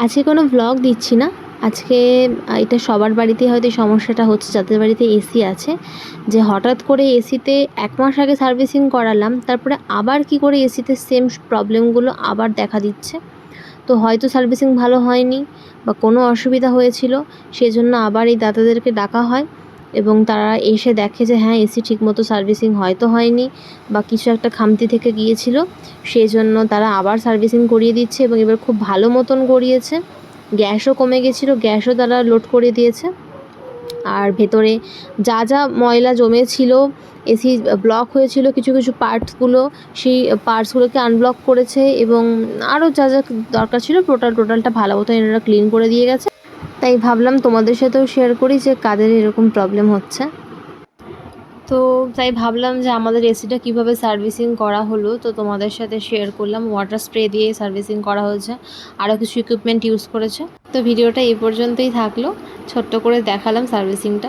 আজকে কোনো ব্লগ দিচ্ছি না। আজকে এটা সবার বাড়িতেই হয়তো এই সমস্যাটা হচ্ছে, যাদের বাড়িতে এসি আছে, যে হঠাৎ করে এসিতে 1 মাস আগে সার্ভিসিং করালাম, তারপরে আবার কি করে এসিতে সেম প্রবলেমগুলো আবার দেখা দিচ্ছে। তো হয়তো সার্ভিসিং ভালো হয়নি বা কোনো অসুবিধা হয়েছিল, সেজন্য আবার এই দাদাদেরকে ডাকা হয় এবং তারা এসে দেখে যে হ্যাঁ, এসি ঠিকমতো সার্ভিসিং হয়তো হয়নি বা কিছু একটা খামতি থেকে গিয়েছিল, সেই জন্য তারা আবার সার্ভিসিং করিয়ে দিচ্ছে এবং এবার খুব ভালো মতন করিয়েছে। গ্যাসও কমে গেছিলো, গ্যাসও তারা লোড করে দিয়েছে। আর ভেতরে যা যা ময়লা জমেছিল, এসি ব্লক হয়েছিল কিছু কিছু পার্টসগুলো, সেই পার্টসগুলোকে আনব্লক করেছে এবং আরও যা যা দরকার ছিল টোটালটা ভালো মতো এনারা ক্লিন করে দিয়ে গেছে। তাই ভাবলাম তোমাদের সাথেও শেয়ার করি যে কাদের এরকম প্রবলেম হচ্ছে। তো তাই ভাবলাম যে আমাদের এসিটা কীভাবে সার্ভিসিং করা হলো, তো তোমাদের সাথে শেয়ার করলাম। ওয়াটার স্প্রে দিয়ে সার্ভিসিং করা হয়েছে, আরও কিছু ইকুইপমেন্ট ইউজ করেছে। তো ভিডিওটা এই পর্যন্তই থাকলো, ছোট্ট করে দেখালাম সার্ভিসিংটা।